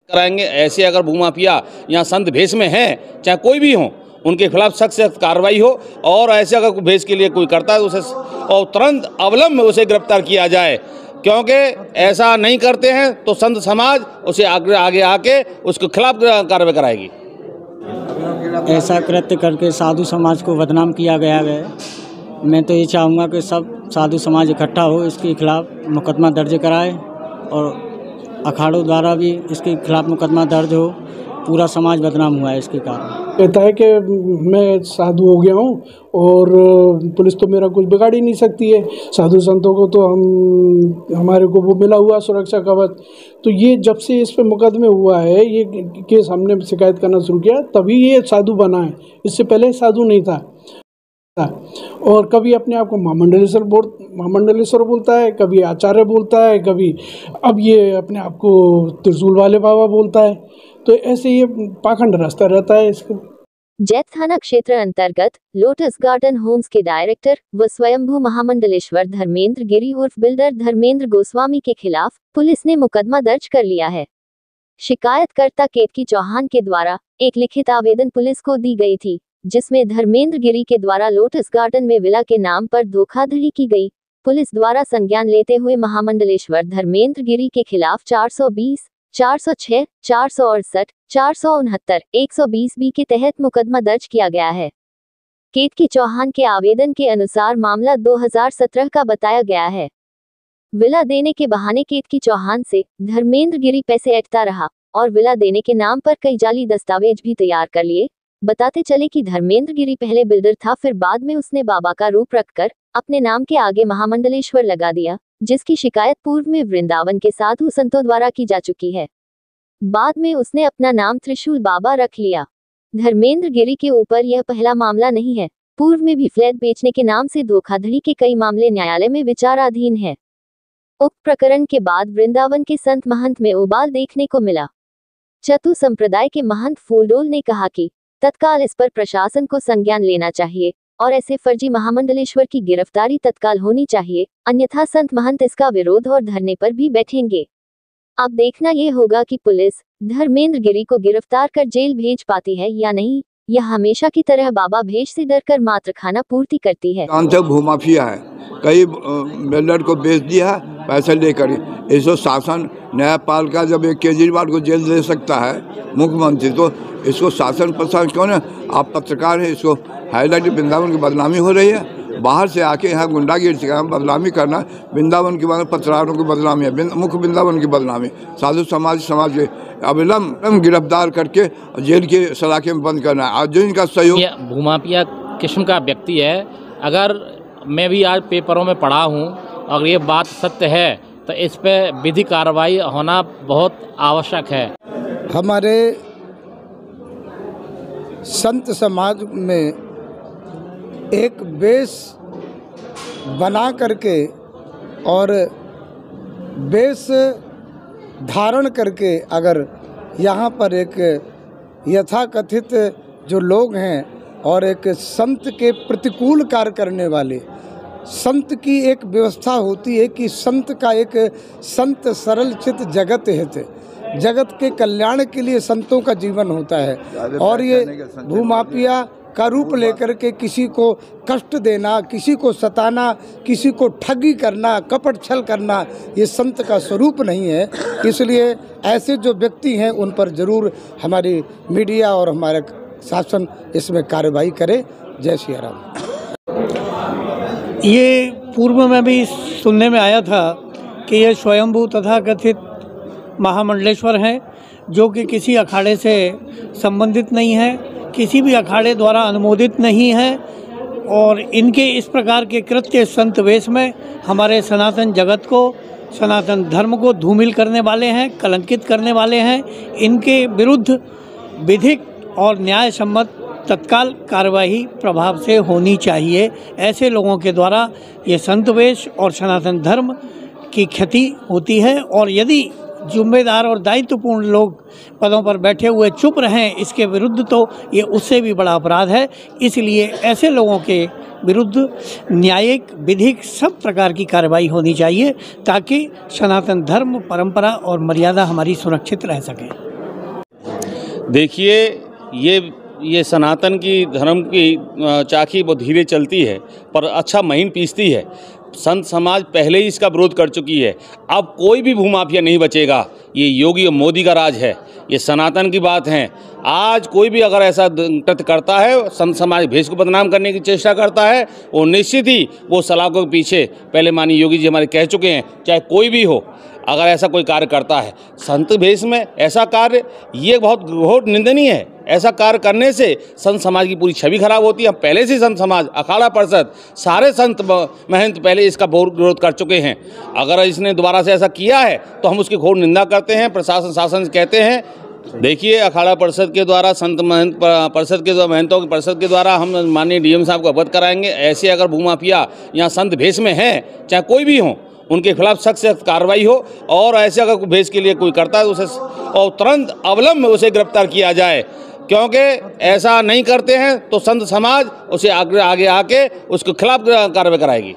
कराएंगे। ऐसे अगर भूमाफिया यहाँ संत भेष में हैं, चाहे कोई भी हो, उनके खिलाफ सख्त से कार्रवाई हो और ऐसे अगर भेष के लिए कोई करता है तो उसे और तुरंत अवलंब में उसे गिरफ्तार किया जाए, क्योंकि ऐसा नहीं करते हैं तो संत समाज उसे आगे आके उसके खिलाफ कार्रवाई कराएगी। ऐसा कृत्य करके साधु समाज को बदनाम किया गया है। मैं तो ये चाहूँगा कि सब साधु समाज इकट्ठा हो, इसके खिलाफ मुकदमा दर्ज कराए और अखाड़ों द्वारा भी इसके खिलाफ मुकदमा दर्ज हो। पूरा समाज बदनाम हुआ है इसके कारण। कहता है कि मैं साधु हो गया हूँ और पुलिस तो मेरा कुछ बिगाड़ ही नहीं सकती है। साधु संतों को तो हमारे को वो मिला हुआ सुरक्षा कवच। तो ये जब से इस पे मुकदमे हुआ है, ये केस हमने शिकायत करना शुरू किया, तभी ये साधु बना है। इससे पहले साधु नहीं था। और कभी अपने आप को महामंडलेश्वर बोलता है, कभी आचार्य बोलता है, कभी अब ये अपने आप को त्रिशूल वाले बाबा बोलता है। तो ऐसे ये पाखंड रास्ता रहता है इसका। जैत थाना क्षेत्र अंतर्गत लोटस गार्डन होम्स के डायरेक्टर व स्वयंभू महामंडलेश्वर धर्मेंद्र गिरी उर्फ बिल्डर धर्मेंद्र गोस्वामी के खिलाफ पुलिस ने मुकदमा दर्ज कर लिया है। शिकायतकर्ता केतकी चौहान के द्वारा एक लिखित आवेदन पुलिस को दी गई थी, जिसमें धर्मेंद्र गिरी के द्वारा लोटस गार्डन में विला के नाम पर धोखाधड़ी की गई। पुलिस द्वारा संज्ञान लेते हुए महामंडलेश्वर धर्मेंद्र गिरी के खिलाफ 420, 406, 468, 469, 120B के तहत मुकदमा दर्ज किया गया है। केतकी चौहान के आवेदन के अनुसार मामला 2017 का बताया गया है। विला देने के बहाने केतकी चौहान से धर्मेंद्र गिरी पैसे ऐंठता रहा और विला देने के नाम पर कई जाली दस्तावेज भी तैयार कर लिए। बताते चले कि धर्मेंद्र गिरी पहले बिल्डर था, फिर बाद में उसने बाबा का रूप रखकर अपने नाम के आगे महामंडलेश्वर लगा दिया, जिसकी शिकायत पूर्व में वृंदावन के साधु संतों द्वारा की जा चुकी है। बाद में उसने अपना नाम त्रिशूल बाबा रख लिया। धर्मेंद्र गिरी के ऊपर यह पहला मामला नहीं है। पूर्व में भी फ्लैट बेचने के नाम से धोखाधड़ी के कई मामले न्यायालय में विचाराधीन है। उक्त प्रकरण के बाद वृंदावन के संत महंत में उबाल देखने को मिला। चतु संप्रदाय के महंत फूलडोल ने कहा कि तत्काल इस पर प्रशासन को संज्ञान लेना चाहिए और ऐसे फर्जी महामंडलेश्वर की गिरफ्तारी तत्काल होनी चाहिए, अन्यथा संत महंत इसका विरोध और धरने पर भी बैठेंगे। अब देखना ये होगा कि पुलिस धर्मेंद्र गिरी को गिरफ्तार कर जेल भेज पाती है या नहीं, यह हमेशा की तरह बाबा भेष से डरकर मात्र खाना पूर्ति करती है। भूमाफिया है, कई बिल्डर को बेच दिया पैसे लेकर। इसको शासन न्यायपाल का जब एक केजरीवाल को जेल दे सकता है मुख्यमंत्री, तो इसको शासन प्रशासन क्यों ना? आप पत्रकार हैं, इसको हाईलाइट वृंदावन की बदनामी हो रही है। बाहर से आके यहाँ गुंडागिरी से बदनामी करना, वृंदावन की पत्रकारों की बदनामी है, मुख्य वृंदावन की बदनामी। साधु समाज के अविलंब गिरफ्तार करके जेल की सलाखें में बंद करना है। जो इनका सहयोग भूमाफिया किस्म का व्यक्ति है। अगर मैं भी आज पेपरों में पढ़ा हूँ, अगर ये बात सत्य है तो इस पे विधिक कार्रवाई होना बहुत आवश्यक है। हमारे संत समाज में एक बेस बना करके और बेस धारण करके अगर यहाँ पर एक यथाकथित जो लोग हैं और एक संत के प्रतिकूल कार्य करने वाले, संत की एक व्यवस्था होती है कि संत का एक संत सरल चित जगत हित, जगत के कल्याण के लिए संतों का जीवन होता है। और ये भूमाफिया का रूप लेकर के किसी को कष्ट देना, किसी को सताना, किसी को ठगी करना, कपट छल करना, ये संत का स्वरूप नहीं है। इसलिए ऐसे जो व्यक्ति हैं उन पर जरूर हमारी मीडिया और हमारा शासन इसमें कार्रवाई करे। जय श्री राम। ये पूर्व में भी सुनने में आया था कि ये स्वयंभू तथाकथित महामंडलेश्वर हैं, जो कि किसी अखाड़े से संबंधित नहीं है, किसी भी अखाड़े द्वारा अनुमोदित नहीं है। और इनके इस प्रकार के कृत्य संत वेश में हमारे सनातन जगत को, सनातन धर्म को धूमिल करने वाले हैं, कलंकित करने वाले हैं। इनके विरुद्ध विधिक और न्याय सम्मत तत्काल कार्यवाही प्रभाव से होनी चाहिए। ऐसे लोगों के द्वारा ये संत वेश और सनातन धर्म की क्षति होती है। और यदि जिम्मेदार और दायित्वपूर्ण लोग पदों पर बैठे हुए चुप रहें इसके विरुद्ध, तो ये उससे भी बड़ा अपराध है। इसलिए ऐसे लोगों के विरुद्ध न्यायिक, विधिक सब प्रकार की कार्रवाई होनी चाहिए, ताकि सनातन धर्म, परंपरा और मर्यादा हमारी सुरक्षित रह सके। देखिए, ये सनातन की धर्म की चाकी बहुत धीरे चलती है पर अच्छा महीन पीसती है। संत समाज पहले ही इसका विरोध कर चुकी है। अब कोई भी भूमाफिया नहीं बचेगा। ये योगी और मोदी का राज है, ये सनातन की बात है। आज कोई भी अगर ऐसा कृत्य करता है, संत समाज भेष को बदनाम करने की चेष्टा करता है, वो निश्चित ही वो सलाखों के पीछे, पहले माननीय योगी जी हमारे कह चुके हैं, चाहे कोई भी हो, अगर ऐसा कोई कार्य करता है संत भेष में ऐसा कार्य, ये बहुत निंदनीय है। ऐसा कार्य करने से संत समाज की पूरी छवि खराब होती है। हम पहले से संत समाज, अखाड़ा परिषद, सारे संत महंत पहले इसका बहुत विरोध कर चुके हैं। अगर इसने दोबारा से ऐसा किया है तो हम उसकी घोर निंदा करते हैं। प्रशासन शासन कहते हैं, देखिए अखाड़ा परिषद के द्वारा, संत महंत परिषद के द्वारा, महंतों की परिषद के द्वारा हम माननीय डीएम साहब को अवगत कराएंगे। ऐसे अगर भूमाफिया यहाँ संत भेष में हैं, चाहे कोई भी हो, उनके खिलाफ सख्त से सख्त कार्रवाई हो और ऐसे अगर कोई भेष के लिए कोई करता है तो उसे और तुरंत अवलंब उसे गिरफ्तार किया जाए, क्योंकि ऐसा नहीं करते हैं तो संत समाज उसे आगे आके उसके खिलाफ कार्रवाई कराएगी।